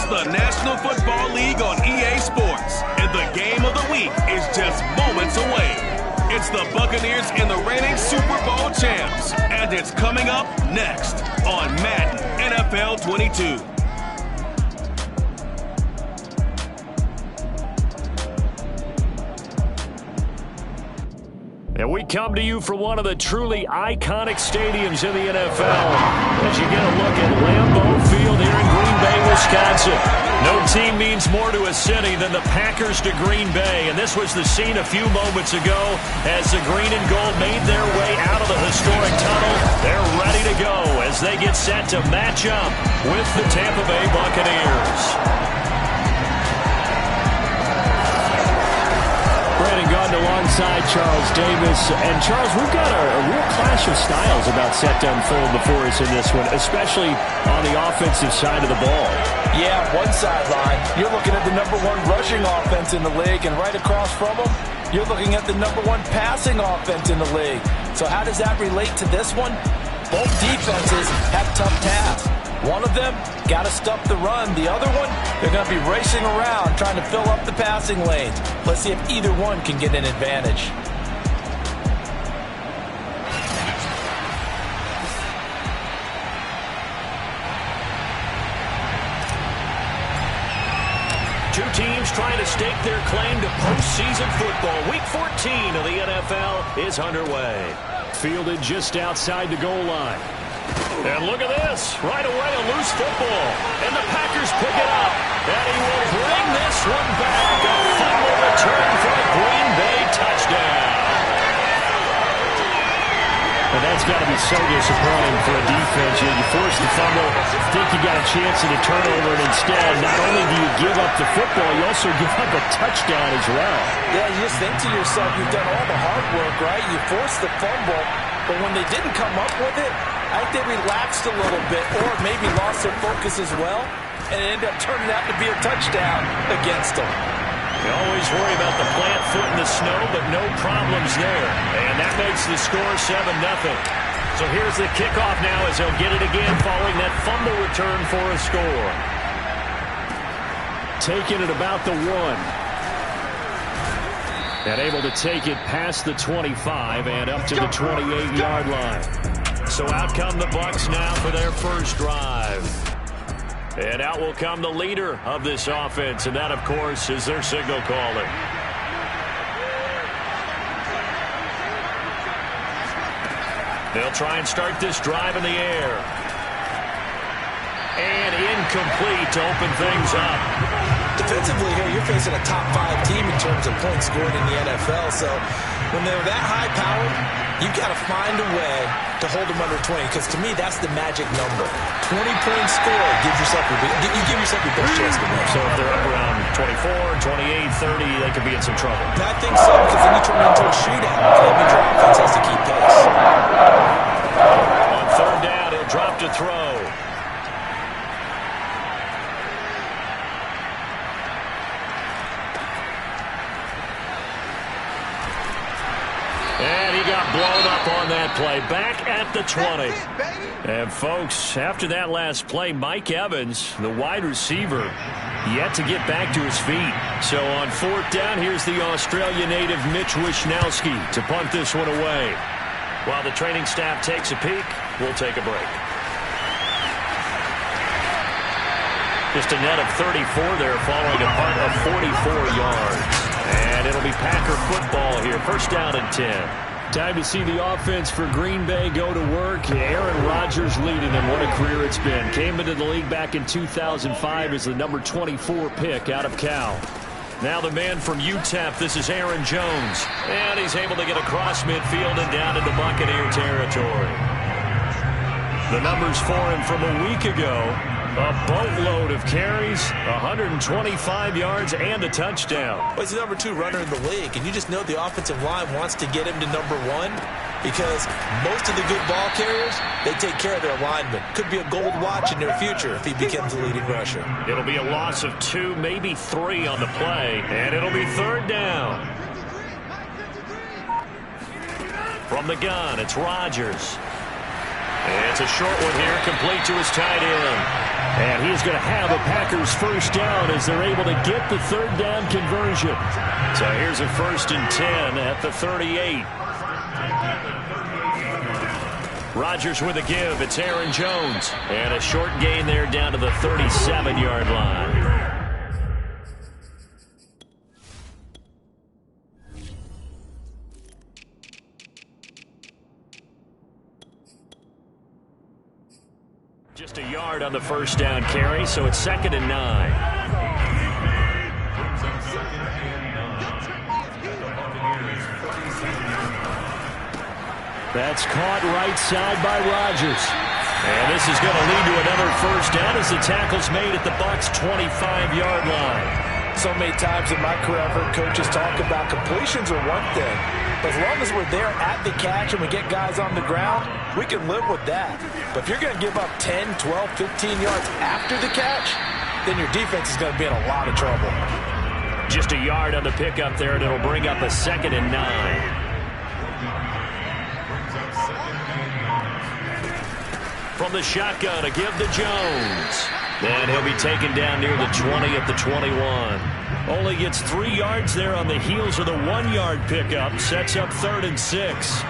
the National Football League on EA Sports, and the game of the week is just moments away. It's the Buccaneers and the reigning Super Bowl champs, and it's coming up next on Madden NFL 22. And we come to you from one of the truly iconic stadiums in the NFL as you get a look at Lambeau Field here in Green Bay, Wisconsin. No team means more to a city than the Packers to Green Bay, and this was the scene a few moments ago as the green and gold made their way out of the historic tunnel. They're ready to go as they get set to match up with the Tampa Bay Buccaneers. Brandon Gaudin alongside Charles Davis. And Charles, we've got a real clash of styles about set to unfold before us in this one, especially on the offensive side of the ball. Yeah, one sideline, you're looking at the #1 rushing offense in the league, and right across from them, you're looking at the #1 passing offense in the league. So how does that relate to this one? Both defenses have tough tasks. One of them got to stop the run. The other one, they're going to be racing around trying to fill up the passing lanes. Let's see if either one can get an advantage. Two teams trying to stake their claim to postseason football. Week 14 of the NFL is underway. Fielded just outside the goal line. And look at this. Right away, a loose football. And the Packers pick it up. And he will bring this one back. A fumble return for a Green Bay touchdown. And that's got to be so disappointing for a defense. You force the fumble, think you got a chance at a turnover, and instead, not only do you give up the football, you also give up a touchdown as well. Yeah, you just think to yourself, you've done all the hard work, right? You forced the fumble, but when they didn't come up with it, I think they relaxed a little bit or maybe lost their focus as well, and it ended up turning out to be a touchdown against them. You always worry about the plant foot in the snow, but no problems there. And that makes the score 7-0. So here's the kickoff now as they'll get it again following that fumble return for a score. Taking it about the 1. And able to take it past the 25 and up to the 28-yard line. So out come the Bucs now for their first drive. And out will come the leader of this offense, and that, of course, is their signal caller. They'll try and start this drive in the air. And incomplete to open things up. Defensively here, you're facing a top 5 team in terms of points scored in the NFL, so when they're that high-powered, you've got to find a way to hold them under 20, because to me, that's the magic number. 20 points scored gives yourself you give yourself your best chance to win. So if they're up around 24, 28, 30, they could be in some trouble. And I think so, because then you turn it into a shootout. That means your offense has to keep pace. On third down, he'll drop to throw. And he got blown up on that play. Back at the 20. And, folks, after that last play, Mike Evans, the wide receiver, yet to get back to his feet. So on fourth down, here's the Australia native Mitch Wishnowsky to punt this one away. While the training staff takes a peek, we'll take a break. Just a net of 34 there following a punt of 44 yards. And it'll be Packer football here. First down and 10. Time to see the offense for Green Bay go to work. Aaron Rodgers leading them. What a career it's been. Came into the league back in 2005 as the number 24 pick out of Cal. Now the man from UTEP, this is Aaron Jones. And he's able to get across midfield and down into Buccaneer territory. The numbers for him from a week ago. A boatload of carries, 125 yards, and a touchdown. Well, he's the number 2 runner in the league, and you just know the offensive line wants to get him to number 1 because most of the good ball carriers, they take care of their linemen. Could be a gold watch in their future if he becomes the leading rusher. It'll be a loss of 2, maybe 3 on the play, and it'll be third down. From the gun, it's Rodgers. It's a short one here, complete to his tight end. And he's going to have a Packers first down as they're able to get the third down conversion. So here's a 1st and 10 at the 38. Rodgers with a give. It's Aaron Jones. And a short gain there down to the 37-yard line. Just a yard on the first down carry, so it's 2nd and 9. That's caught right side by Rodgers. And this is going to lead to another first down as the tackle's made at the Bucs' 25-yard line. So many times in my career, I've heard coaches talk about completions are one thing. But as long as we're there at the catch and we get guys on the ground, we can live with that. But if you're going to give up 10, 12, 15 yards after the catch, then your defense is going to be in a lot of trouble. Just a yard on the pickup there, and it'll bring up a 2nd and 9. From the shotgun, a give to Jones. Then he'll be taken down near the 20 at the 21. Only gets 3 yards there on the heels of the 1-yard pickup. Sets up 3rd and 6.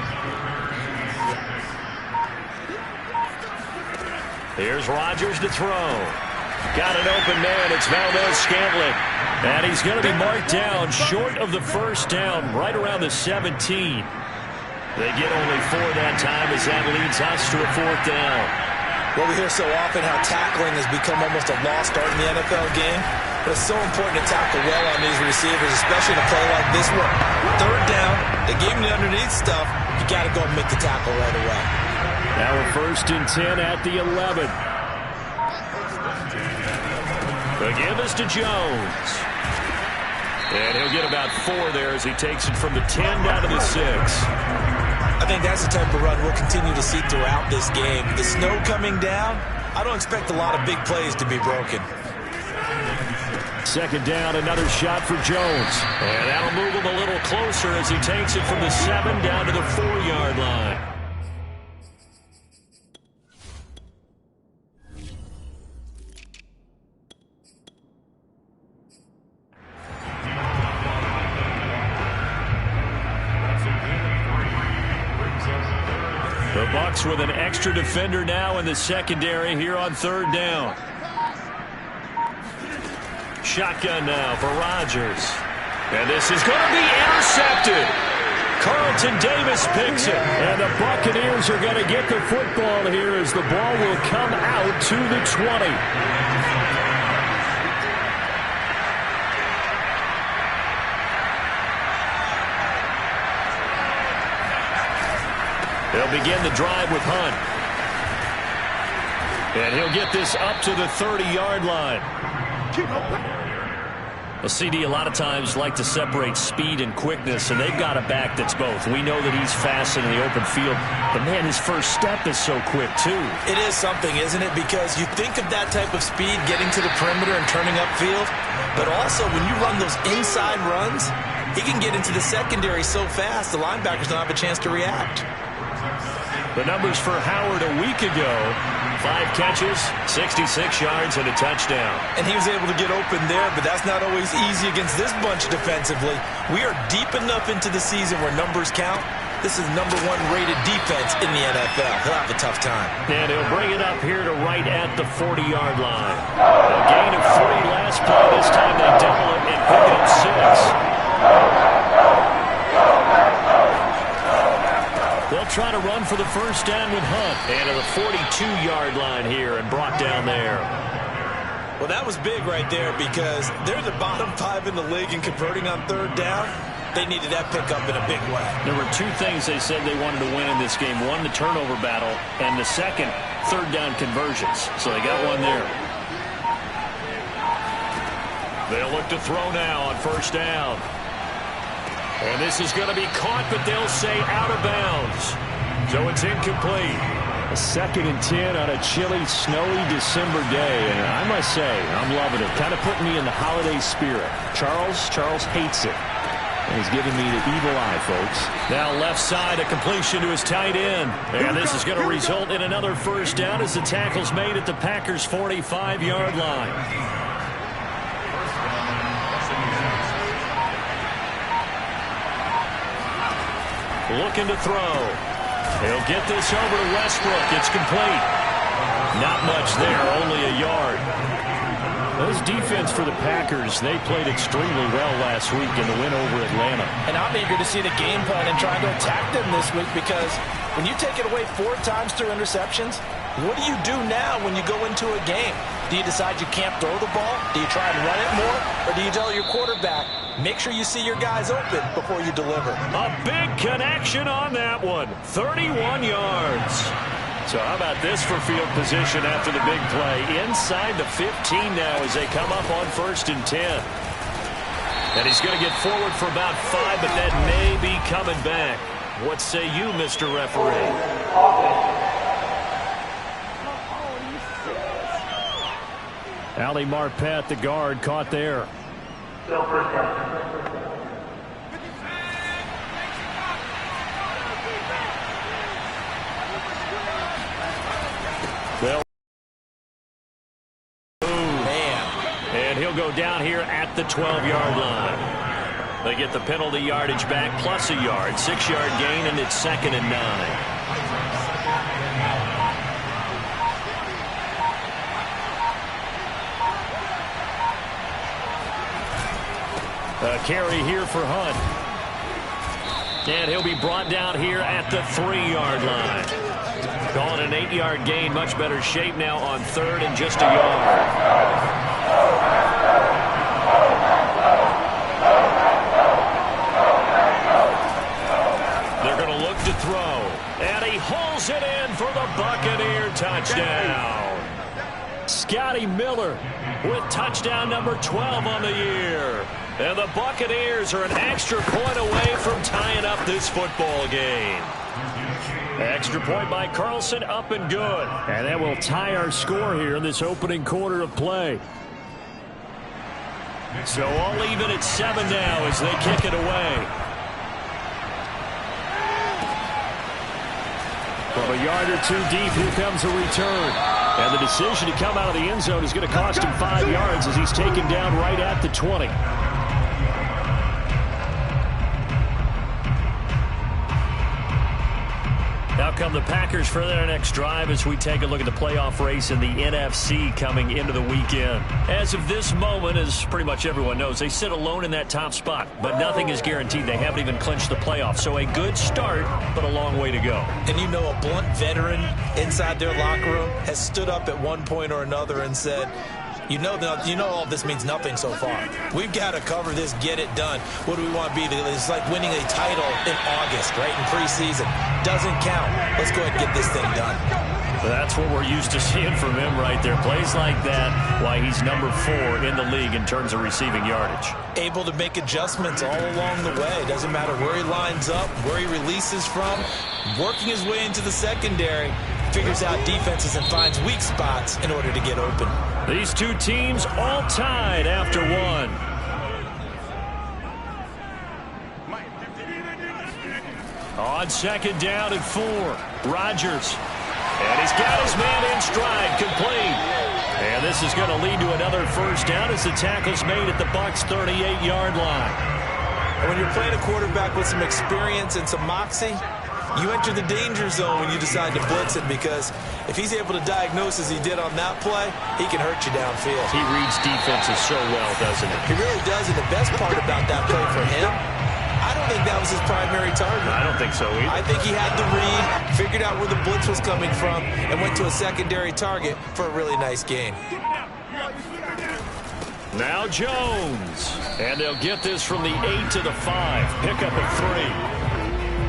Here's Rodgers to throw. Got an open man. It's Valdes-Scantling. And he's going to be marked down short of the first down, right around the 17. They get only 4 that time as that leads us to a 4th down. Well, we hear so often how tackling has become almost a lost art in the NFL game. But it's so important to tackle well on these receivers, especially in a play like this one. 3rd down, they gave him the underneath stuff. You got to go and make the tackle right away. Now a 1st and 10 at the 11. The give is to Jones. And he'll get about 4 there as he takes it from the 10 down to the 6. I think that's the type of run we'll continue to see throughout this game. The snow coming down, I don't expect a lot of big plays to be broken. 2nd down, another shot for Jones. And that'll move him a little closer as he takes it from the 7 down to the 4-yard line. The Bucs with an extra defender now in the secondary here on 3rd down. Shotgun now for Rodgers. And this is going to be intercepted. Carlton Davis picks it. And the Buccaneers are going to get the football here as the ball will come out to the 20. They'll begin the drive with Hunt. And he'll get this up to the 30-yard line. Well, CD a lot of times like to separate speed and quickness, and they've got a back that's both. We know that he's fast in the open field, but, man, his first step is so quick, too. It is something, isn't it? Because you think of that type of speed getting to the perimeter and turning upfield, but also when you run those inside runs, he can get into the secondary so fast the linebackers don't have a chance to react. The numbers for Howard a week ago, 5 catches, 66 yards, and a touchdown. And he was able to get open there, but that's not always easy against this bunch defensively. We are deep enough into the season where numbers count. This is #1 rated defense in the NFL. He'll have a tough time. And he'll bring it up here to right at the 40-yard line. A gain of 3 last play. This time they double it and pick up 6. They'll try to run for the first down with Hunt. And to the 42-yard line here and brought down there. Well, that was big right there because they're the bottom 5 in the league in converting on 3rd down. They needed that pickup in a big way. There were 2 things they said they wanted to win in this game. One, the turnover battle, and the second, 3rd down conversions. So they got one there. They'll look to throw now on 1st down. And this is going to be caught, but they'll say out of bounds. So it's incomplete. A 2nd and 10 on a chilly, snowy December day. And I must say, I'm loving it. Kind of putting me in the holiday spirit. Charles hates it. He's giving me the evil eye, folks. Now left side, a completion to his tight end. And this is going to result in another first down as the tackle's made at the Packers' 45-yard line. Looking to throw. He'll get this over to Westbrook. It's complete. Not much there, only a yard. Those defense for the Packers, they played extremely well last week in the win over Atlanta. And I'm eager to see the game plan and trying to attack them this week, because when you take it away 4 times through interceptions, what do you do now when you go into a game? Do you decide you can't throw the ball? Do you try and run it more? Or do you tell your quarterback, make sure you see your guys open before you deliver? A big connection on that one. 31 yards. So how about this for field position after the big play? Inside the 15 now as they come up on 1st and 10. And he's going to get forward for about 5, but that may be coming back. What say you, Mr. Referee? Ali Marpet, the guard, caught there. And he'll go down here at the 12-yard line. They get the penalty yardage back plus a yard. 6-yard gain, and it's 2nd and 9. A carry here for Hunt. And he'll be brought down here at the 3-yard line. Calling an 8-yard gain, much better shape now on 3rd and just a yard. They're going to look to throw. And he hauls it in for the Buccaneer touchdown. Scotty Miller with touchdown number 12 on the year. And the Buccaneers are an extra point away from tying up this football game. Extra point by Carlson, up and good. And that will tie our score here in this opening quarter of play. So all even at 7 now as they kick it away. From a yard or 2 deep, here comes a return. And the decision to come out of the end zone is going to cost him 5 yards as he's taken down right at the 20. Now come the Packers for their next drive as we take a look at the playoff race in the NFC coming into the weekend. As of this moment, as pretty much everyone knows, they sit alone in that top spot, but nothing is guaranteed. They haven't even clinched the playoffs, so a good start, but a long way to go. And you know, a blunt veteran inside their locker room has stood up at one point or another and said, You know all this means nothing so far. We've got to cover this, get it done. What do we want to be? It's like winning a title in August, right, in preseason. Doesn't count. Let's go ahead and get this thing done. Well, that's what we're used to seeing from him right there. Plays like that, why he's number 4 in the league in terms of receiving yardage. Able to make adjustments all along the way. Doesn't matter where he lines up, where he releases from. Working his way into the secondary. Figures out defenses and finds weak spots in order to get open. These two teams all tied after 1. On 2nd down and 4, Rodgers. And he's got his man in stride, complete. And this is going to lead to another first down as the tackle's made at the Bucs' 38-yard line. And when you're playing a quarterback with some experience and some moxie, you enter the danger zone when you decide to blitz him, because if he's able to diagnose as he did on that play, he can hurt you downfield. He reads defenses so well, doesn't he? He really does, and the best part about that play for him, I don't think that was his primary target. I don't think so either. I think he had the read, figured out where the blitz was coming from, and went to a secondary target for a really nice gain. Now Jones. And they'll get this from the 8 to the 5. Pickup of 3.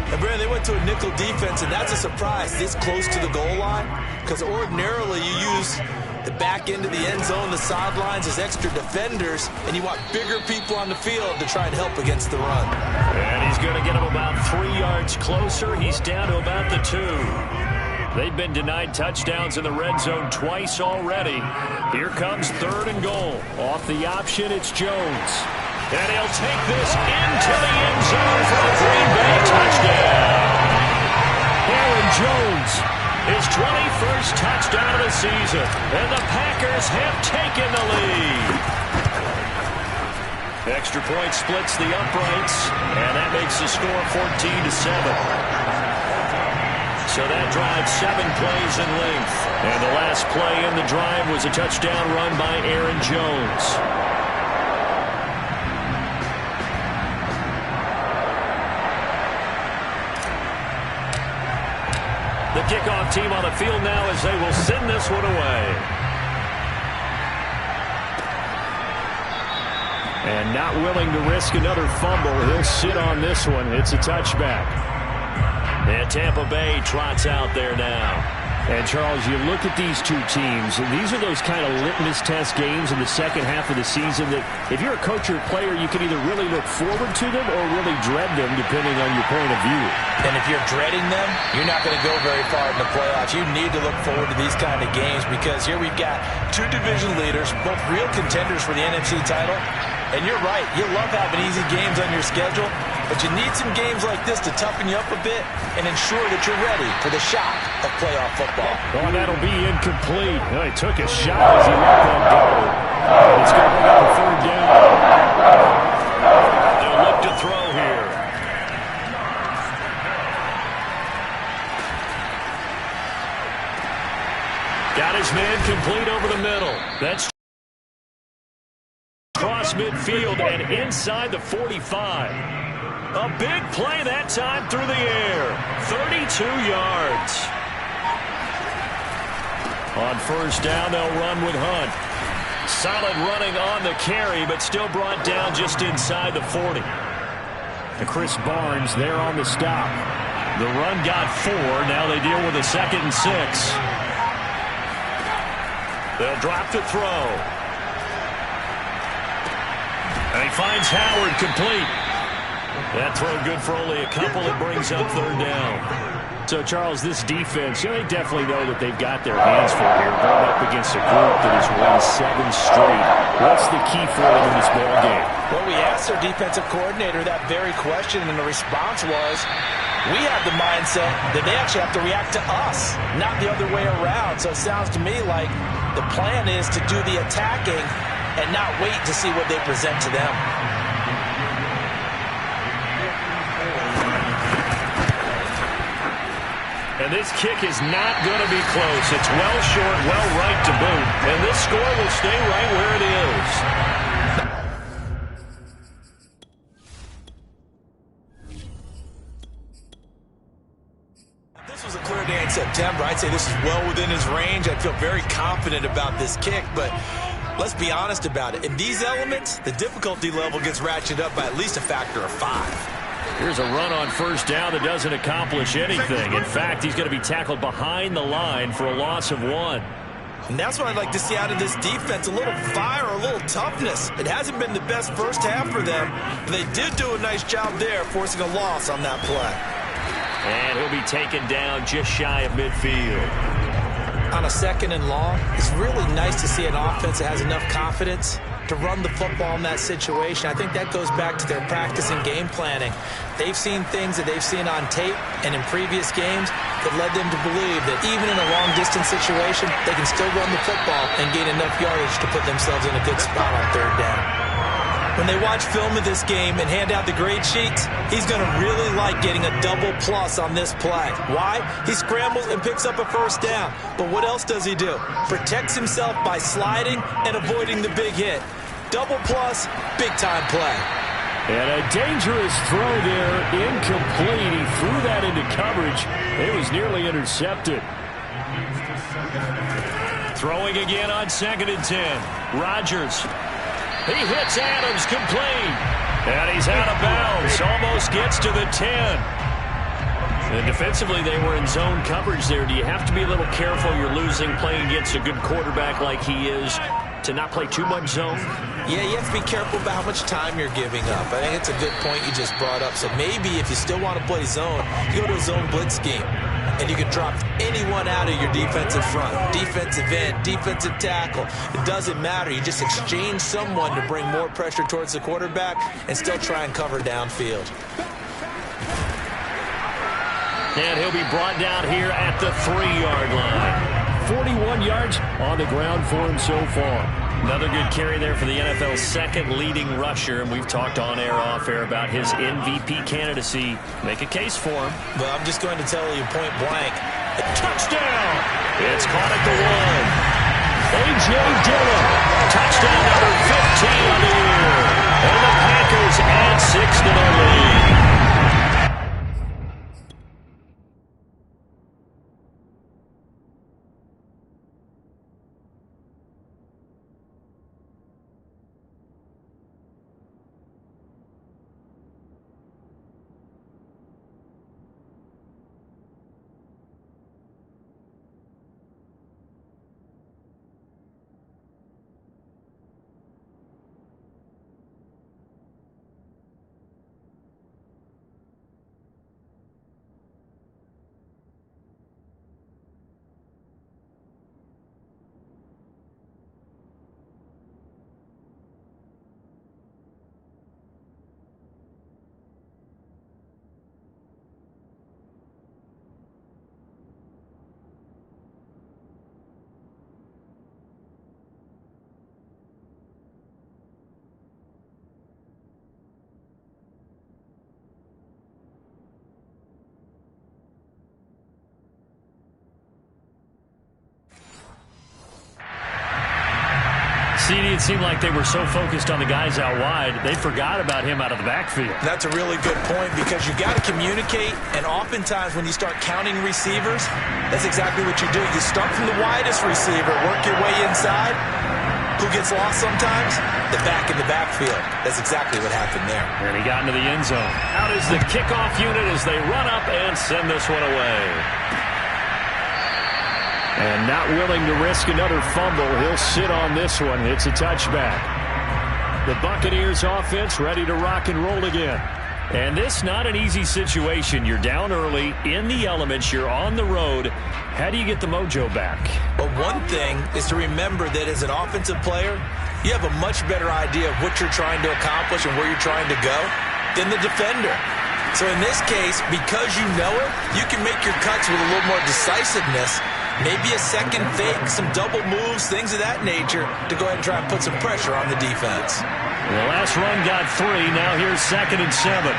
And, Brandon, they went to a nickel defense, and that's a surprise this close to the goal line, because ordinarily you use the back end of the end zone, the sidelines as extra defenders, and you want bigger people on the field to try and help against the run. And he's going to get him about 3 yards closer. He's down to about the 2. They've been denied touchdowns in the red zone twice already. Here comes 3rd and goal. Off the option, it's Jones. And he'll take this into the end zone for a Green Bay touchdown. Aaron Jones, his 21st touchdown of the season. And the Packers have taken the lead. Extra point splits the uprights, and that makes the score 14-7. So that drive 7 plays in length. And the last play in the drive was a touchdown run by Aaron Jones. The kickoff team on the field now as they will send this one away. And not willing to risk another fumble, he'll sit on this one. It's a touchback. And Tampa Bay trots out there now. And, Charles, you look at these two teams, and these are those kind of litmus test games in the second half of the season that if you're a coach or a player, you can either really look forward to them or really dread them, depending on your point of view. And if you're dreading them, you're not going to go very far in the playoffs. You need to look forward to these kind of games because here we've got two division leaders, both real contenders for the NFC title. And you're right, you love having easy games on your schedule, but you need some games like this to toughen you up a bit and ensure that you're ready for the shock of playoff football. Oh, that'll be incomplete. Oh, he took a shot as he let that go. It's going to bring up a third down. They'll look to throw here. Got his man complete over the middle. That's across midfield and inside the 45. A big play that time through the air. 32 yards. On first down, they'll run with Hunt. Solid running on the carry, but still brought down just inside the 40. And Chris Barnes there on the stop. The run got 4. Now they deal with a 2nd and 6. They'll drop to throw. And he finds Howard complete. That throw good for only a couple. It brings up third down. So, Charles, this defense, they definitely know that they've got their hands full here, going up against a group that has won 7 straight. What's the key for them in this ball game? Well, we asked their defensive coordinator that very question, and the response was, we have the mindset that they actually have to react to us, not the other way around. So it sounds to me like the plan is to do the attacking and not wait to see what they present to them. And this kick is not going to be close. It's well short, well right to boot. And this score will stay right where it is. If this was a clear day in September, I'd say this is well within his range. I'd feel very confident about this kick, but let's be honest about it. In these elements, the difficulty level gets ratcheted up by at least a factor of 5. Here's a run on first down that doesn't accomplish anything. In fact, he's going to be tackled behind the line for a loss of 1. And that's what I'd like to see out of this defense, a little fire, a little toughness. It hasn't been the best first half for them, but they did do a nice job there, forcing a loss on that play. And he'll be taken down just shy of midfield. On a 2nd and long, it's really nice to see an offense that has enough confidence to run the football in that situation. I think that goes back to their practice and game planning. They've seen things that they've seen on tape and in previous games that led them to believe that even in a long-distance situation, they can still run the football and gain enough yardage to put themselves in a good spot on third down. When they watch film of this game and hand out the grade sheets, he's going to really like getting a double plus on this play. Why? He scrambles and picks up a first down. But what else does he do? Protects himself by sliding and avoiding the big hit. Double plus, big-time play. And a dangerous throw there, incomplete. He threw that into coverage. It was nearly intercepted. Throwing again on 2nd and 10. Rodgers. He hits Adams complete. And he's out of bounds. Almost gets to the 10. And defensively, they were in zone coverage there. Do you have to be a little careful? You're losing, playing against a good quarterback like he is, to not play too much zone? Yeah, you have to be careful about how much time you're giving up. I think it's a good point you just brought up. So maybe if you still want to play zone, you go to a zone blitz scheme. and you can drop anyone out of your defensive front. Defensive end, defensive tackle. It doesn't matter. You just exchange someone to bring more pressure towards the quarterback and still try and cover downfield. And he'll be brought down here at the 3-yard line. 41 yards on the ground for him so far. Another good carry there for the NFL's second leading rusher, and we've talked on air, off air about his MVP candidacy. Make a case for him. But I'm just going to tell you point blank. Touchdown! It's caught at the 1. A.J. Dillon. Touchdown number 15 on the year. And the Packers add 6 to their lead. It seemed like they were so focused on the guys out wide, they forgot about him out of the backfield. That's a really good point because you got to communicate, and oftentimes when you start counting receivers, that's exactly what you do. You start from the widest receiver, work your way inside. Who gets lost sometimes? The back in the backfield. That's exactly what happened there. And he got into the end zone. Out is the kickoff unit as they run up and send this one away. And not willing to risk another fumble, he'll sit on this one. It's a touchback. The Buccaneers offense ready to rock and roll again. And this not an easy situation. You're down early, in the elements, you're on the road. How do you get the mojo back? Well, one thing is to remember that as an offensive player, you have a much better idea of what you're trying to accomplish and where you're trying to go than the defender. So in this case, because you know it, you can make your cuts with a little more decisiveness. Maybe a second fake, some double moves, things of that nature to go ahead and try and put some pressure on the defense. The last run got 3. Now here's 2nd and 7.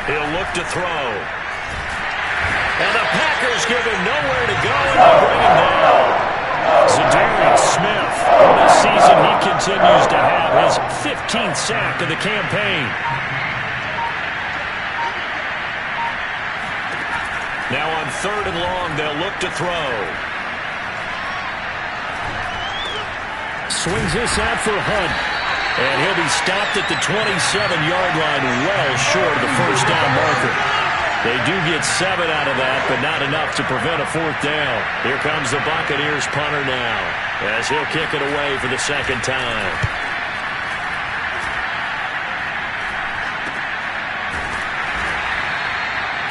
He'll look to throw. And the Packers give him nowhere to go, and they bring him down. Zadarius Smith. This season he continues to have his 15th sack of the campaign. Now on 3rd and long, they'll look to throw. Swings this out for Hunt. And he'll be stopped at the 27-yard line, well short of the first down marker. They do get 7 out of that, but not enough to prevent a 4th down. Here comes the Buccaneers punter now, as he'll kick it away for the 2nd time.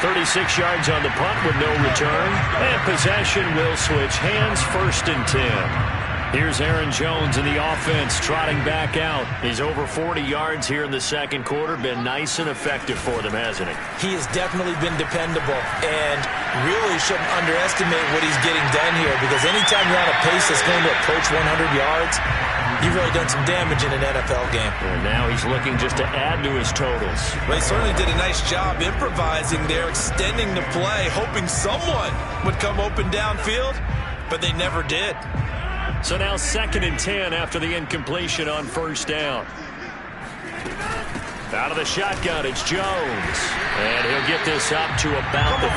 36 yards on the punt with no return. And possession will switch hands, 1st and 10. Here's Aaron Jones in the offense trotting back out. He's over 40 yards here in the 2nd quarter. Been nice and effective for them, hasn't he? He has definitely been dependable and really shouldn't underestimate what he's getting done here because anytime you're on a pace that's going to approach 100 yards, you've really done some damage in an NFL game. And now he's looking just to add to his totals. Well, he certainly did a nice job improvising there, extending the play, hoping someone would come open downfield, but they never did. So now 2nd and 10 after the incompletion on 1st down. Out of the shotgun, it's Jones. And he'll get this up to about the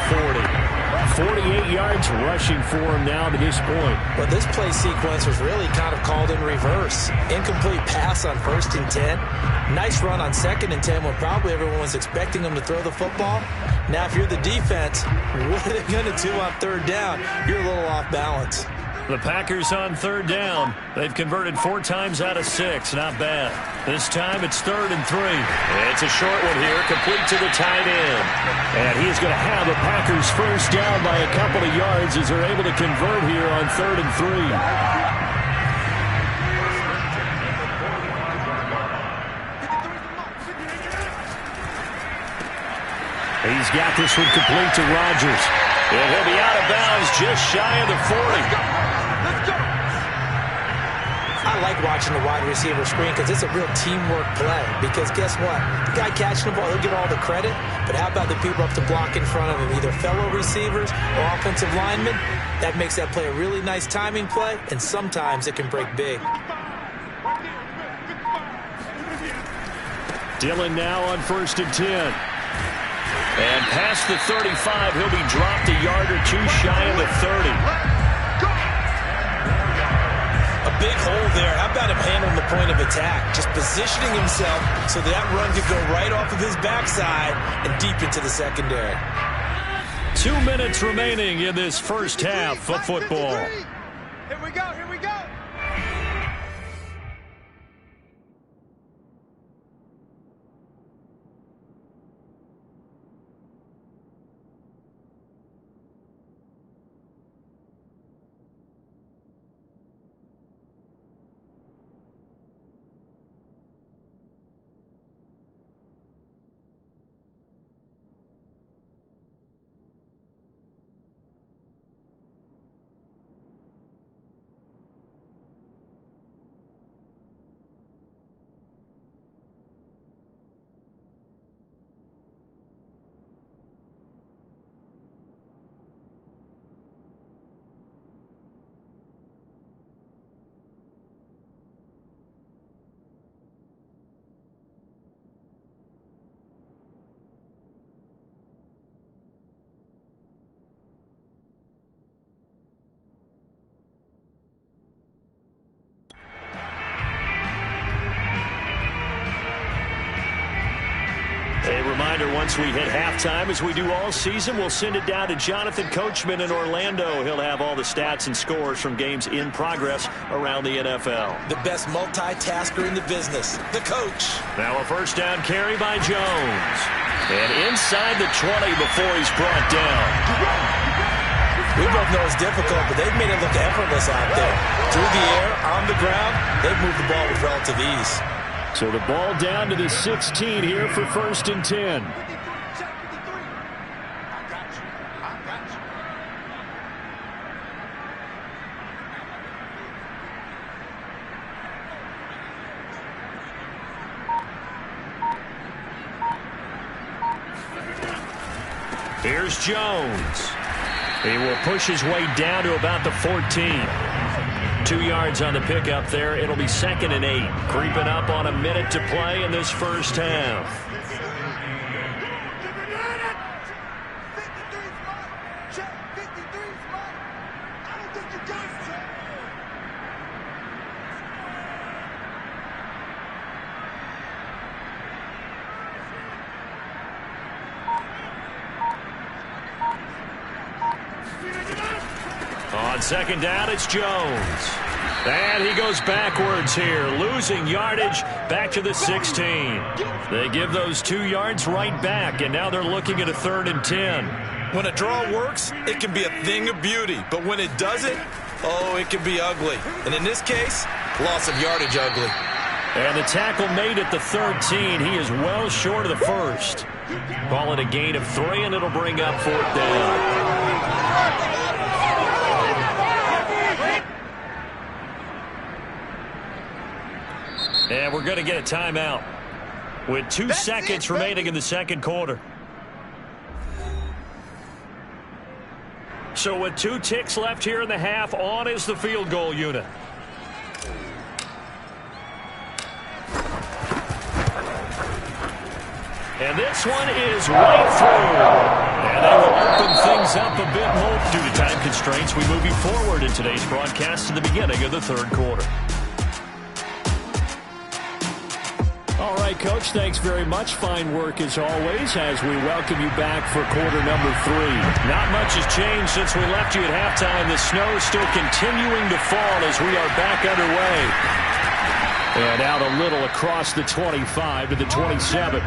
40. 48 yards rushing for him now to this point. But this play sequence was really kind of called in reverse. Incomplete pass on 1st and 10. Nice run on 2nd and 10 when probably everyone was expecting him to throw the football. Now if you're the defense, what are they going to do on 3rd down? You're a little off balance. The Packers on third down. They've converted 4 times out of 6. Not bad. This time it's 3rd and 3. It's a short one here, complete to the tight end. And he's going to have the Packers first down by a couple of yards as they're able to convert here on 3rd and 3. He's got this one complete to Rodgers. And he'll be out of bounds just shy of the 40. I like watching the wide receiver screen because it's a real teamwork play. Because guess what? The guy catching the ball, he'll get all the credit. But how about the people up to block in front of him, either fellow receivers or offensive linemen? That makes that play a really nice timing play, and sometimes it can break big. Dillon now on 1st and 10. And past the 35, he'll be dropped a yard or 2 shy of the 30. A big hole there. How about him handling the point of attack? Just positioning himself so that run could go right off of his backside and deep into the secondary. 2 minutes remaining in this first half of football. Here we go, here we go. A reminder, once we hit halftime, as we do all season, we'll send it down to Jonathan Coachman in Orlando. He'll have all the stats and scores from games in progress around the NFL. The best multitasker in the business, the coach. Now a first down carry by Jones. And inside the 20 before he's brought down. We both know it's difficult, but they've made it look effortless out there. Through the air, on the ground, they've moved the ball with relative ease. So the ball down to the 16 here for 1st and 10. Here's Jones. He will push his way down to about the 14. 2 yards on the pickup there. It'll be 2nd and 8. Creeping up on a minute to play in this first half. On 2nd down, it's Jones. And he goes backwards here, losing yardage back to the 16. They give those 2 yards right back, and now they're looking at a 3rd and 10. When a draw works, it can be a thing of beauty. But when it doesn't, oh, it can be ugly. And in this case, loss of yardage ugly. And the tackle made at the 13. He is well short of the first. Call it a gain of 3, and it'll bring up 4th down. And we're going to get a timeout with 2 seconds remaining in the second quarter. So with 2 ticks left here in the half, on is the field goal unit. And this one is right through. And they will open things up a bit more. Due to time constraints, we move you forward in today's broadcast to the beginning of the third quarter. All right. right, Coach, thanks very much. Fine work as always as we welcome you back for quarter number 3. Not much has changed since we left you at halftime. The snow is still continuing to fall as we are back underway. And out a little across the 25 to the 27.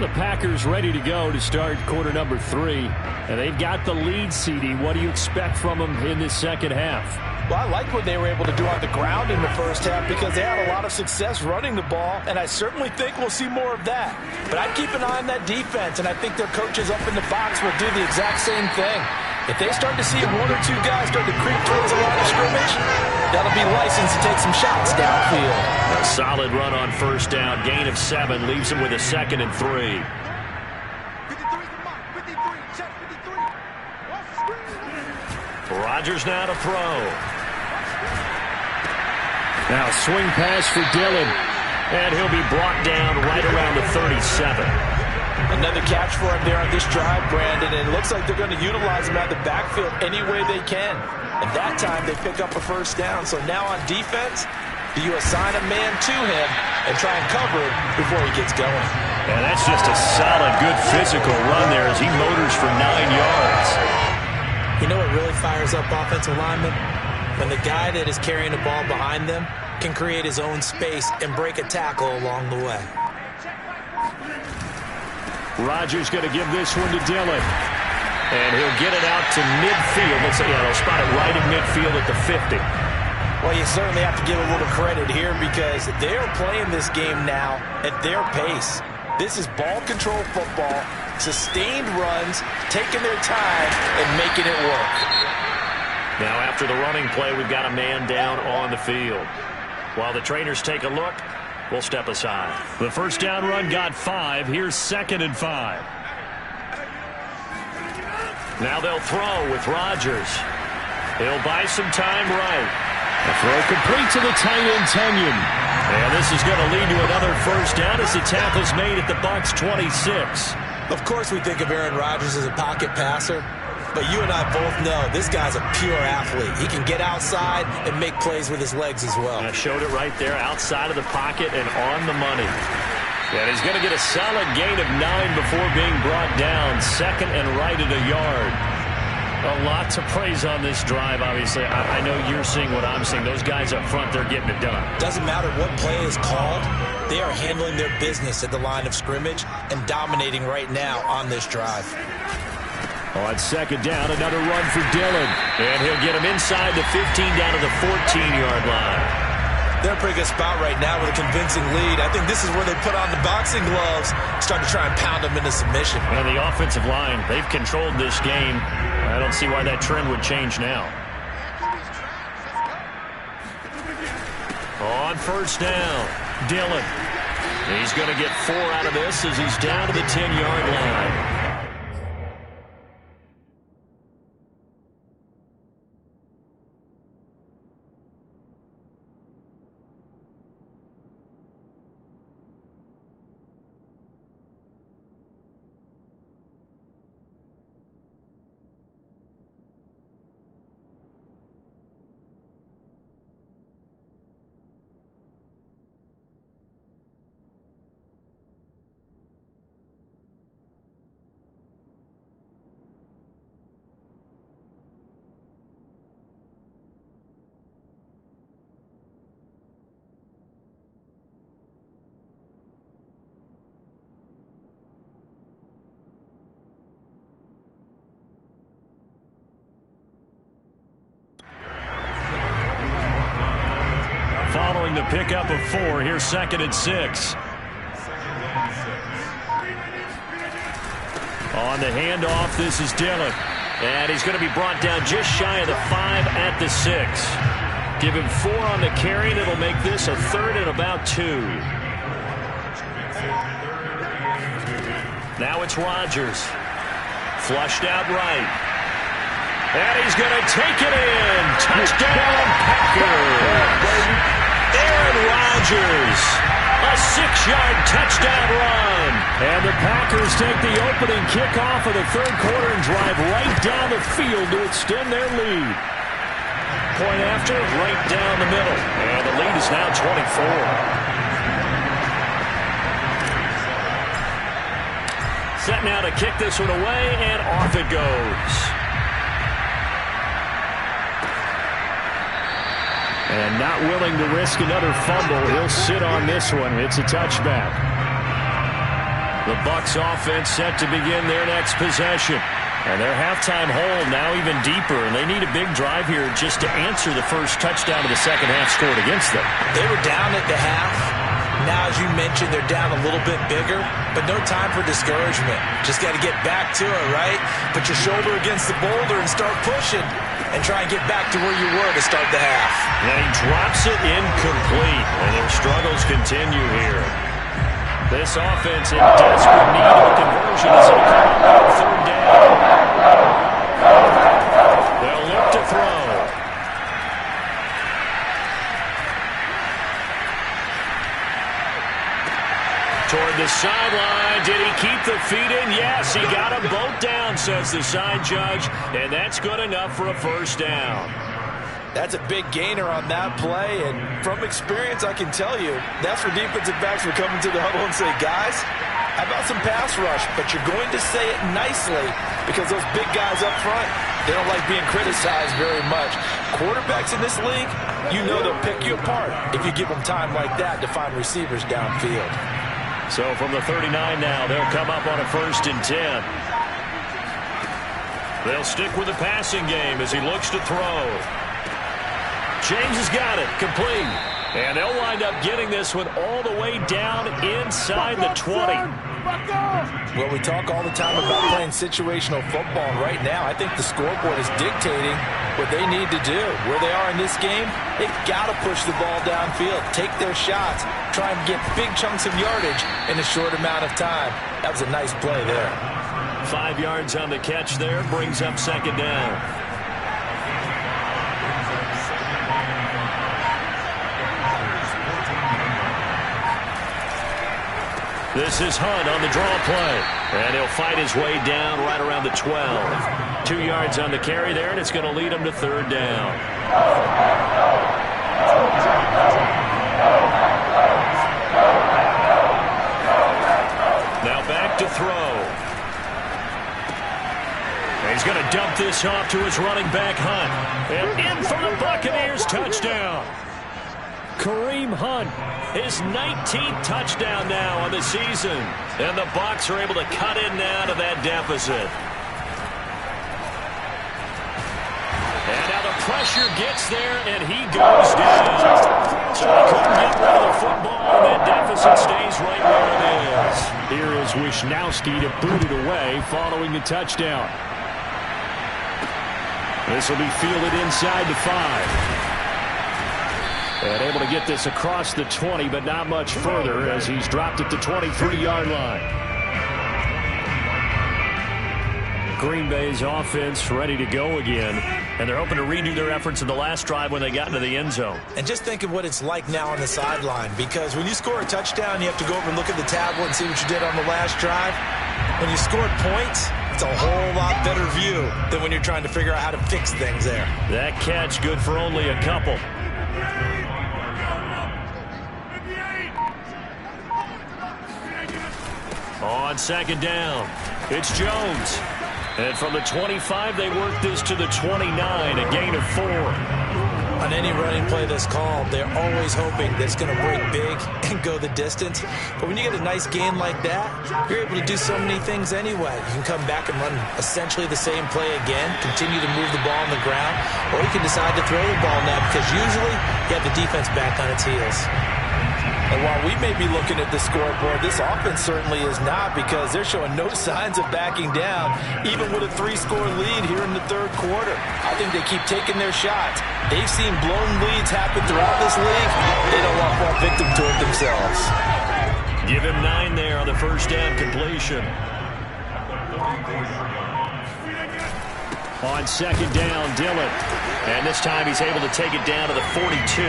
The Packers ready to go to start quarter number 3. And they've got the lead, CD. What do you expect from them in this second half? Well, I like what they were able to do on the ground in the first half because they had a lot of success running the ball, and I certainly think we'll see more of that. But I'd keep an eye on that defense, and I think their coaches up in the box will do the exact same thing. If they start to see 1 or 2 guys start to creep towards the line of scrimmage, that'll be licensed to take some shots downfield. A solid run on first down. Gain of 7 leaves them with a 2nd and 3. Rodgers now to throw. Now swing pass for Dillon. And he'll be brought down right around the 37. Another catch for him there on this drive, Brandon, and it looks like they're going to utilize him out of the backfield any way they can. And that time they pick up a first down. So now on defense, do you assign a man to him and try and cover it before he gets going? And that's just a solid, good physical run there as he motors for 9 yards. You know what really fires up offensive linemen? When the guy that is carrying the ball behind them can create his own space and break a tackle along the way. Rodgers going to give this one to Dillon. And he'll get it out to midfield. They'll spot it right in midfield at the 50. Well, you certainly have to give a little credit here because they're playing this game now at their pace. This is ball control football, sustained runs, taking their time, and making it work. Now after the running play, we've got a man down on the field. While the trainers take a look, we'll step aside. The first down run got 5. Here's 2nd and 5. Now they'll throw with Rodgers. He'll buy some time right. The throw complete to the tight end, Tenyon. And this is going to lead to another first down as the tackle's made at the Bucs 26. Of course we think of Aaron Rodgers as a pocket passer, but you and I both know this guy's a pure athlete. He can get outside and make plays with his legs as well. I showed it right there outside of the pocket and on the money. And he's going to get a solid gain of 9 before being brought down. 2nd and right at a yard. A lot to praise on this drive, obviously. I know you're seeing what I'm seeing. Those guys up front, they're getting it done. Doesn't matter what play is called. They are handling their business at the line of scrimmage and dominating right now on this drive. On 2nd down, another run for Dillon. And he'll get him inside the 15 down to the 14-yard line. They're in a pretty good spot right now with a convincing lead. I think this is where they put on the boxing gloves, start to try and pound them into submission. And the offensive line, they've controlled this game. I don't see why that trend would change now. On first down, Dillon. He's going to get 4 out of this as he's down to the 10-yard line. Following the pickup of 4, here's 2nd and 6. On the handoff, this is Dillon. And he's going to be brought down just shy of the 5 at the 6. Give him 4 on the carry, and it'll make this a 3rd and about 2. Now it's Rodgers. Flushed out right. And he's going to take it in. Touchdown, Packers. Aaron Rodgers, a 6-yard touchdown run. And the Packers take the opening kickoff of the 3rd quarter and drive right down the field to extend their lead. point after, right down the middle. And the lead is now 24. Set now to kick this one away, and off it goes. And not willing to risk another fumble, he'll sit on this one. It's a touchback. The Bucs offense set to begin their next possession. And their halftime hole now even deeper, and they need a big drive here just to answer the first touchdown of the second half scored against them. They were down at the half. Now, as you mentioned, they're down a little bit bigger, but no time for discouragement. Just got to get back to it, right? Put your shoulder against the boulder and start pushing and try and get back to where you were to start the half. And he drops it incomplete, and their struggles continue here. This offense in desperate need of a conversion as it comes up on third down. They'll look to throw. Toward the sideline. Did he keep the feet in? Yes, he got them both down, says the side judge, and that's good enough for a first down. That's a big gainer on that play, and from experience, I can tell you, that's where defensive backs will come into the huddle and say, guys, how about some pass rush? But you're going to say it nicely because those big guys up front, they don't like being criticized very much. Quarterbacks in this league, you know they'll pick you apart if you give them time like that to find receivers downfield. So from the 39 now, they'll come up on a 1st and 10. They'll stick with the passing game as he looks to throw. James has got it, complete. And they'll wind up getting this one all the way down inside the 20. Well, we talk all the time about playing situational football, and right now I think the scoreboard is dictating what they need to do. Where they are in this game, they've got to push the ball downfield, take their shots, try and get big chunks of yardage in a short amount of time. That was a nice play there. 5 yards on the catch there, brings up 2nd down. This is Hunt on the draw play. And he'll fight his way down right around the 12. 2 yards on the carry there, and it's going to lead him to 3rd down. Now back to throw. And he's going to dump this off to his running back, Hunt. And in for the Buccaneers, touchdown. Kareem Hunt, his 19th touchdown now on the season. And the Bucs are able to cut in now to that deficit. And now the pressure gets there, and he goes down. So he couldn't get rid of the football, and that deficit stays right where it is. Here is Wisnowski to boot it away following the touchdown. This will be fielded inside the 5. And able to get this across the 20, but not much further as he's dropped at the 23-yard line. Green Bay's offense ready to go again. And they're hoping to redo their efforts in the last drive when they got into the end zone. And just think of what it's like now on the sideline, because when you score a touchdown, you have to go over and look at the tablet and see what you did on the last drive. When you scored points, it's a whole lot better view than when you're trying to figure out how to fix things there. That catch good for only a couple. On 2nd down, it's Jones. And from the 25, they work this to the 29, a gain of 4. On any running play that's called, they're always hoping that it's going to break big and go the distance. But when you get a nice gain like that, you're able to do so many things anyway. You can come back and run essentially the same play again, continue to move the ball on the ground, or you can decide to throw the ball now because usually you have the defense back on its heels. And while we may be looking at the scoreboard, this offense certainly is not, because they're showing no signs of backing down, even with a 3-score lead here in the 3rd quarter. I think they keep taking their shots. They've seen blown leads happen throughout this league. They don't want to fall victim to it themselves. Give him 9 there on the 1st down completion. On 2nd down, Dillon. And this time he's able to take it down to the 42.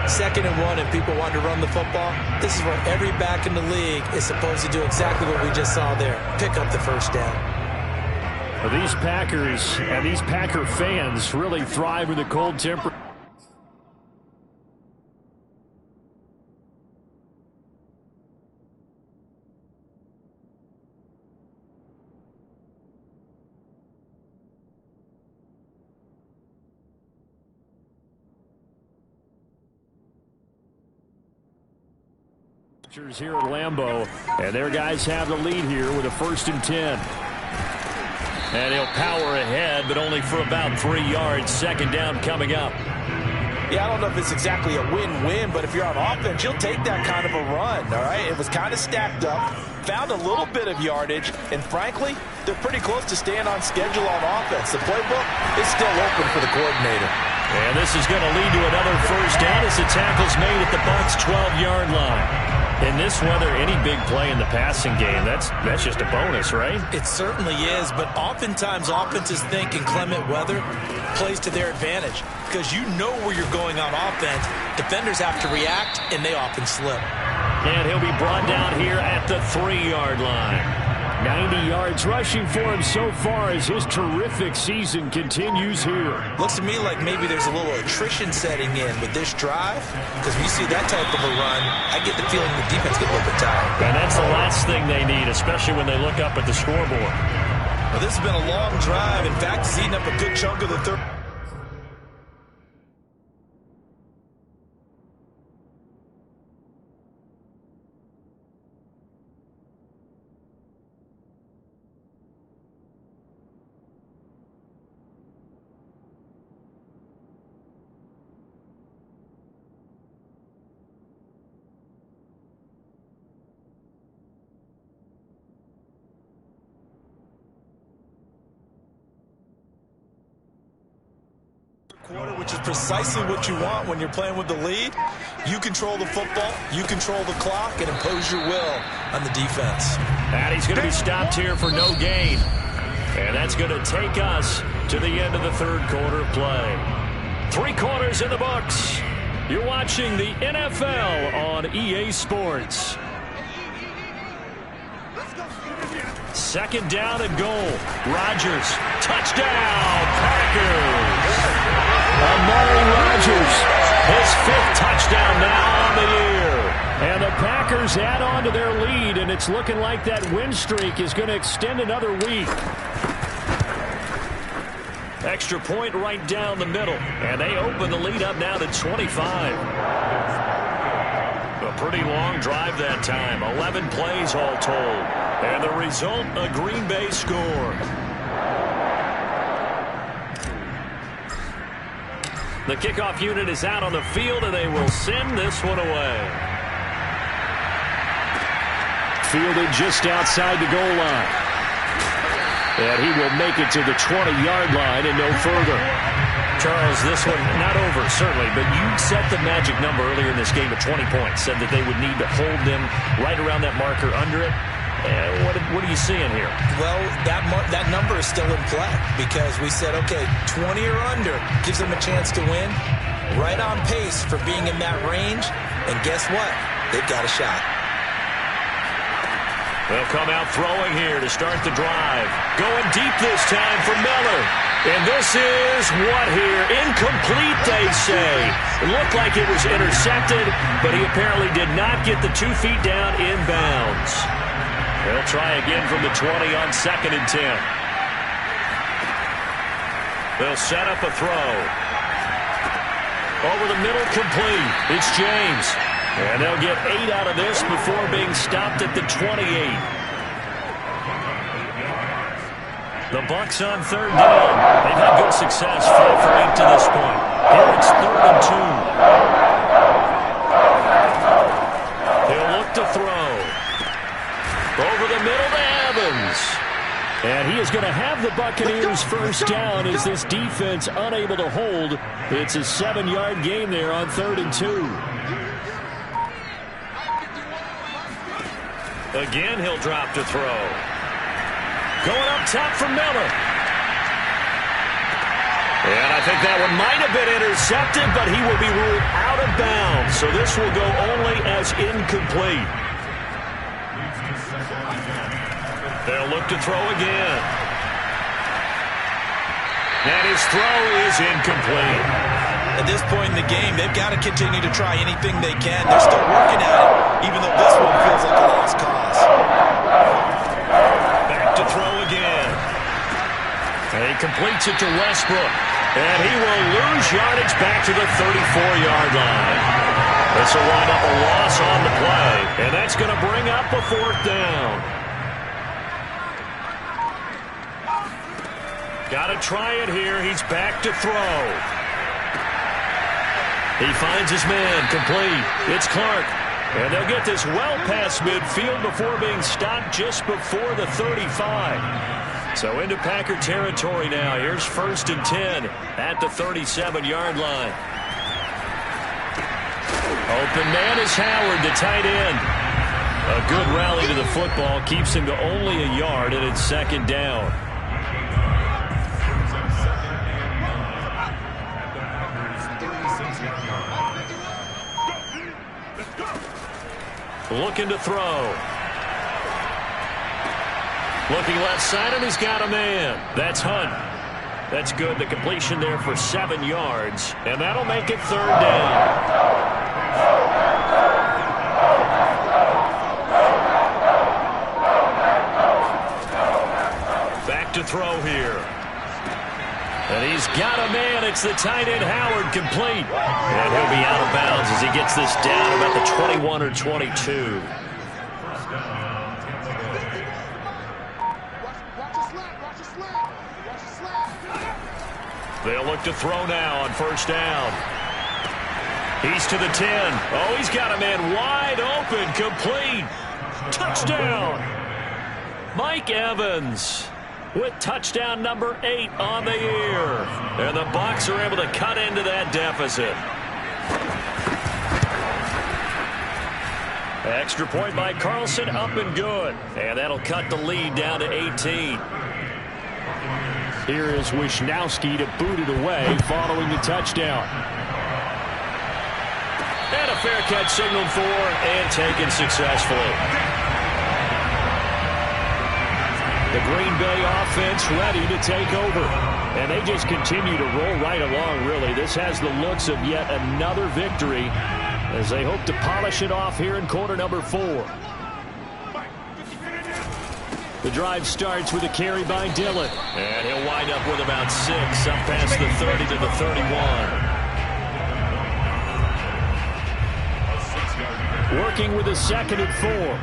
2nd and 1, and people want to run the football. This is where every back in the league is supposed to do exactly what we just saw there. Pick up the 1st down. These Packers and these Packer fans really thrive in the cold temperature. Here at Lambeau, and their guys have the lead here with a 1st and 10. And he'll power ahead, but only for about 3 yards. 2nd down coming up. Yeah, I don't know if it's exactly a win-win, but if you're on offense, you'll take that kind of a run, all right? It was kind of stacked up, found a little bit of yardage, and frankly, they're pretty close to staying on schedule on offense. The playbook is still open for the coordinator. And this is going to lead to another 1st down as the tackle's made at the Bucs' 12-yard line. In this weather, any big play in the passing game, that's just a bonus, right? It certainly is, but oftentimes offenses think in clement weather plays to their advantage because you know where you're going on offense. Defenders have to react, and they often slip. And he'll be brought down here at the 3-yard line. 90 yards rushing for him so far as his terrific season continues here. Looks to me like maybe there's a little attrition setting in with this drive, because when you see that type of a run, I get the feeling the defense get a little bit tired. And that's the last thing they need, especially when they look up at the scoreboard. Well, this has been a long drive. In fact, it's eating up a good chunk of the third. Quarter, which is precisely what you want when you're playing with the lead. You control the football, you control the clock, and impose your will on the defense. And he's going to be stopped here for no gain. And that's going to take us to the end of the 3rd quarter of play. 3 quarters in the books. You're watching the NFL on EA Sports. 2nd down and goal. Rodgers, touchdown, Packers. Amari Rodgers, his 5th touchdown now on the year. And the Packers add on to their lead, and it's looking like that win streak is going to extend another week. Extra point right down the middle, and they open the lead up now to 25. A pretty long drive that time, 11 plays all told. And the result, a Green Bay score. The kickoff unit is out on the field, and they will send this one away. Fielded just outside the goal line. And he will make it to the 20-yard line and no further. Charles, this one not over, certainly, but you set the magic number earlier in this game at 20 points. Said that they would need to hold them right around that marker under it. What are you seeing here? Well, that number is still in play because we said, okay, 20 or under gives them a chance to win. Right on pace for being in that range. And guess what? They've got a shot. They'll come out throwing here to start the drive. Going deep this time for Miller. And this is what here? Incomplete, they say. It looked like it was intercepted, but he apparently did not get the 2 feet down inbounds. They'll try again from the 20 on 2nd and 10. They'll set up a throw. Over the middle, complete. It's James. And they'll get 8 out of this before being stopped at the 28. The Bucs on 3rd down. They've had good success, 5 for 8 to this point. Here it's 3rd and 2. He'll look to throw. Over the middle to Evans. And he is going to have the Buccaneers 1st down as this defense unable to hold. It's a 7-yard gain there on 3rd and 2. Again, he'll drop to throw. Going up top for Miller. And I think that one might have been intercepted, but he will be ruled out of bounds. So this will go only as incomplete. They'll look to throw again. And his throw is incomplete. At this point in the game, they've got to continue to try anything they can. They're still working at it, even though this one feels like a lost cause. Back to throw again. And he completes it to Westbrook. And he will lose yardage back to the 34-yard line. This will wind up a loss on the play. And that's going to bring up a 4th down. Got to try it here. He's back to throw. He finds his man, complete. It's Clark. And they'll get this well past midfield before being stopped just before the 35. So into Packer territory now. Here's 1st and 10 at the 37-yard line. Open man is Howard, the tight end. A good rally to the football keeps him to only a yard, and it's 2nd down. Looking to throw. Looking left side, and he's got a man. That's Hunt. That's good. The completion there for 7 yards, and that'll make it 3rd down. Back to throw here. And he's got a man. It's the tight end, Howard, complete. And he'll be out of bounds as he gets this down about the 21 or 22. They'll look to throw now on 1st down. He's to the 10. Oh, he's got a man wide open, complete. Touchdown. Mike Evans with touchdown number 8 on the year. And the Bucs are able to cut into that deficit. Extra point by Carlson, up and good. And that'll cut the lead down to 18. Here is Wisnowski to boot it away following the touchdown. And a fair catch signaled for and taken successfully. The Green Bay offense ready to take over. And they just continue to roll right along, really. This has the looks of yet another victory as they hope to polish it off here in quarter number 4. The drive starts with a carry by Dillon. And he'll wind up with about 6 up past the 30 to the 31. Working with a 2nd and 4.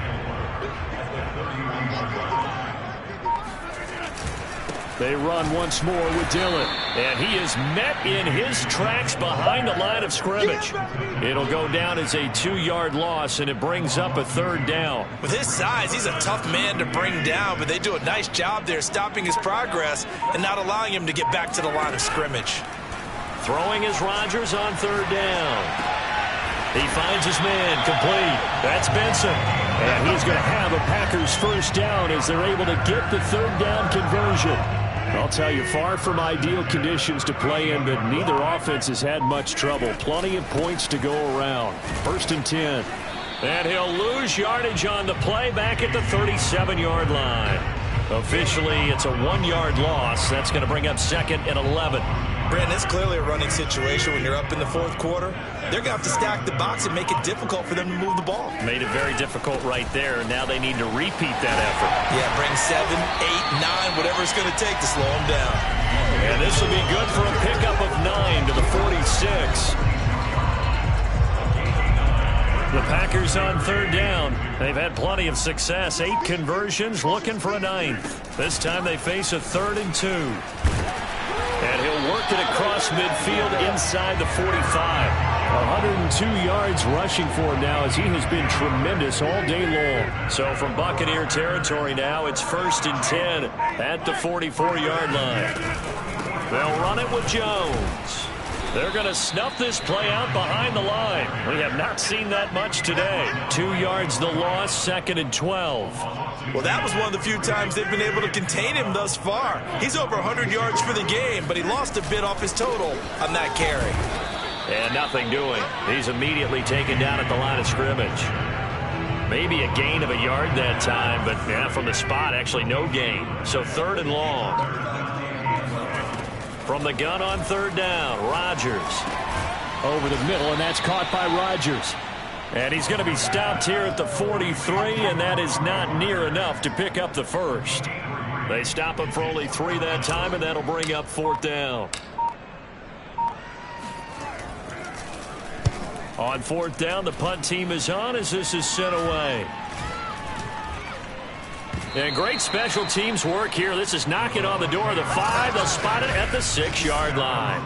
They run once more with Dillon. And he is met in his tracks behind the line of scrimmage. It'll go down as a 2-yard loss, and it brings up a 3rd down. With his size, he's a tough man to bring down, but they do a nice job there stopping his progress and not allowing him to get back to the line of scrimmage. Throwing is Rodgers on 3rd down. He finds his man, complete. That's Benson. And he's going to have a Packers 1st down as they're able to get the 3rd down conversion. I'll tell you, far from ideal conditions to play in, but neither offense has had much trouble. Plenty of points to go around. 1st and 10. And he'll lose yardage on the play back at the 37-yard line. Officially, it's a 1-yard loss. That's going to bring up 2nd and 11. Brandon, it's clearly a running situation when you're up in the 4th quarter. They're going to have to stack the box and make it difficult for them to move the ball. Made it very difficult right there. Now they need to repeat that effort. Yeah, bring 7, 8, 9, whatever it's going to take to slow them down. And this will be good for a pickup of 9 to the 46. The Packers on 3rd down. They've had plenty of success. 8 conversions, looking for a 9th. This time they face a 3rd and 2. And he'll work it across midfield inside the 45. 102 yards rushing for him now as he has been tremendous all day long. So from Buccaneer territory now, it's 1st and 10 at the 44-yard line. They'll run it with Jones. They're going to snuff this play out behind the line. We have not seen that much today. 2 yards the loss, 2nd and 12. Well, that was one of the few times they've been able to contain him thus far. He's over 100 yards for the game, but he lost a bit off his total on that carry. And nothing doing. He's immediately taken down at the line of scrimmage. Maybe a gain of a yard that time, but from the spot, actually no gain. So 3rd and long. From the gun on third down, Rodgers. Over the middle, and that's caught by Rodgers. And he's going to be stopped here at the 43, and that is not near enough to pick up the first. They stop him for only 3 that time, and that'll bring up fourth down. On fourth down, the punt team is on as this is sent away. And great special teams work here. This is knocking on the door of the 5. They'll spot it at the 6-yard line.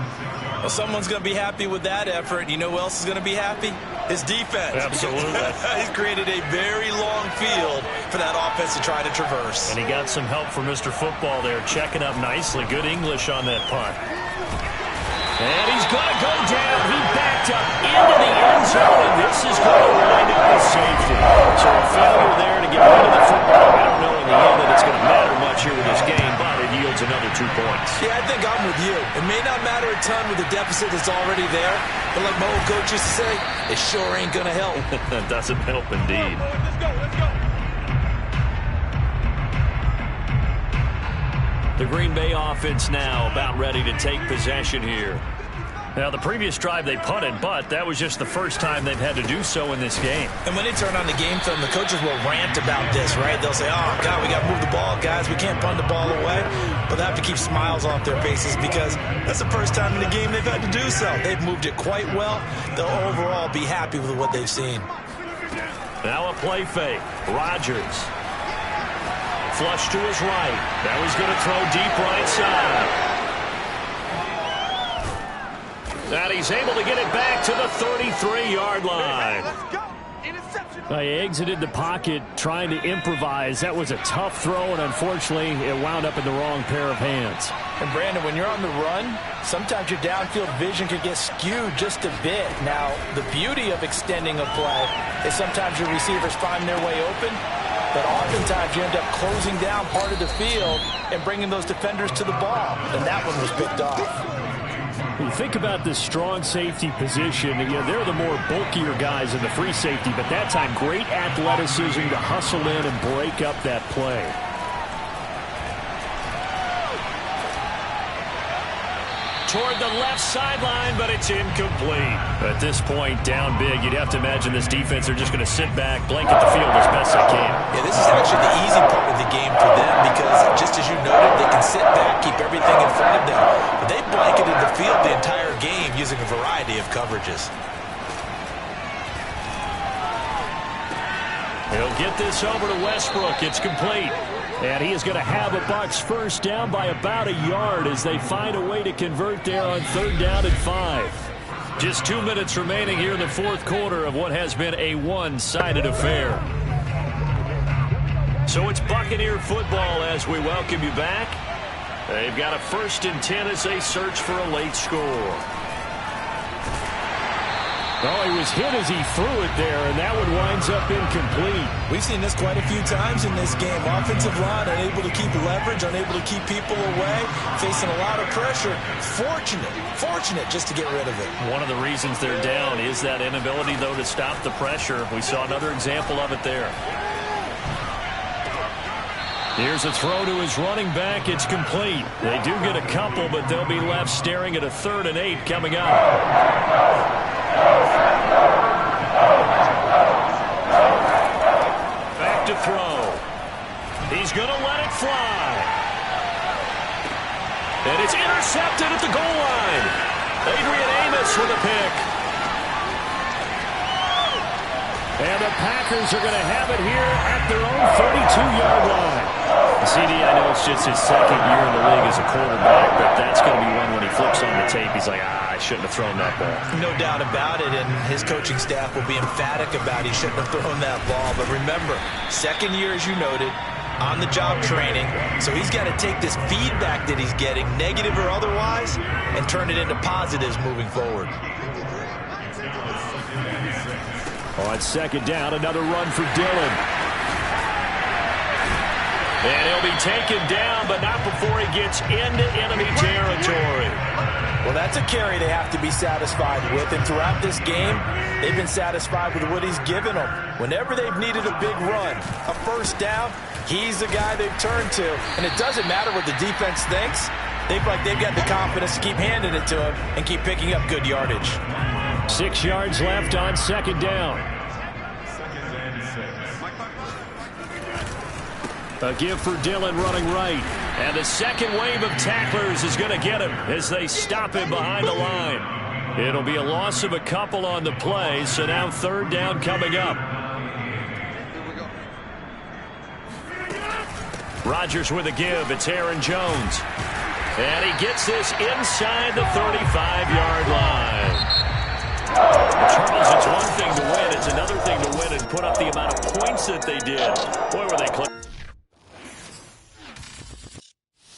Well, someone's going to be happy with that effort. You know who else is going to be happy? His defense. Absolutely. He's created a very long field for that offense to try to traverse. And he got some help from Mr. Football there, checking up nicely. Good English on that punt. And he's going to go down. He backed up into the end zone, and this is going to wind up with safety. So a failure there to get rid of the football. I don't know in the end that it's going to matter much here with this game, but it yields another 2 points. Yeah, I think I'm with you. It may not matter a ton with the deficit that's already there, but like my old coach used to say, it sure ain't going to help. That doesn't help indeed. Let's go, let's go. The Green Bay offense now about ready to take possession here. Now, the previous drive they punted, but that was just the first time they've had to do so in this game. And when they turn on the game film, the coaches will rant about this, right? They'll say, oh, God, we got to move the ball, guys. We can't punt the ball away. But they have to keep smiles off their faces because that's the first time in the game they've had to do so. They've moved it quite well. They'll overall be happy with what they've seen. Now a play fake. Rodgers. Flush to his right. Now he's going to throw deep right side. And he's able to get it back to the 33-yard line. Let's go. Interception. He exited the pocket trying to improvise. That was a tough throw, and unfortunately, it wound up in the wrong pair of hands. And Brandon, when you're on the run, sometimes your downfield vision could get skewed just a bit. Now, the beauty of extending a play is sometimes your receivers find their way open, but oftentimes you end up closing down part of the field and bringing those defenders to the ball, and that one was picked off. You think about this strong safety position. They're the more bulkier guys in the free safety, but that time great athleticism to hustle in and break up that play. Toward the left sideline, but it's incomplete. At this point, down big, you'd have to imagine this defense are just going to sit back, blanket the field as best they can. Yeah, this is actually the easy part of the game for them because, just as you noted, they can sit back, keep everything in front of them. But they blanketed the field the entire game using a variety of coverages. He'll get this over to Westbrook. It's complete. And he is going to have a Bucs first down by about a yard as they find a way to convert there on third down and 5. Just 2 minutes remaining here in the fourth quarter of what has been a one-sided affair. So it's Buccaneer football as we welcome you back. They've got a 1st and 10 as they search for a late score. Oh, he was hit as he threw it there, and that one winds up incomplete. We've seen this quite a few times in this game. Offensive line unable to keep leverage, unable to keep people away, facing a lot of pressure. Fortunate just to get rid of it. One of the reasons they're down is that inability, though, to stop the pressure. We saw another example of it there. Here's a throw to his running back. It's complete. They do get a couple, but they'll be left staring at a 3rd and 8 coming up. Back to throw. He's going to let it fly. And it's intercepted at the goal line. Adrian Amos with a pick. And the Packers are going to have it here at their own 32-yard line. CD, I know it's just his 2nd year in the league as a quarterback, but that's going to be one when he flips on the tape. He's like, I shouldn't have thrown that ball. No doubt about it, and his coaching staff will be emphatic about he shouldn't have thrown that ball. But remember, 2nd year, as you noted, on-the-job training. So he's got to take this feedback that he's getting, negative or otherwise, and turn it into positives moving forward. On 2nd down, another run for Dillon. And he'll be taken down, but not before he gets into enemy territory. Well, that's a carry they have to be satisfied with, and throughout this game, they've been satisfied with what he's given them. Whenever they've needed a big run, a first down, he's the guy they've turned to. And it doesn't matter what the defense thinks. they've got the confidence to keep handing it to him and keep picking up good yardage. 6 yards left on second down. A give for Dillon running right. And the second wave of tacklers is going to get him as they stop him behind the line. It'll be a loss of a couple on the play, so now third down coming up. Rodgers with a give. It's Aaron Jones. And he gets this inside the 35-yard line. Charles, it's one thing to win. It's another thing to win and put up the amount of points that they did. Boy, were they close.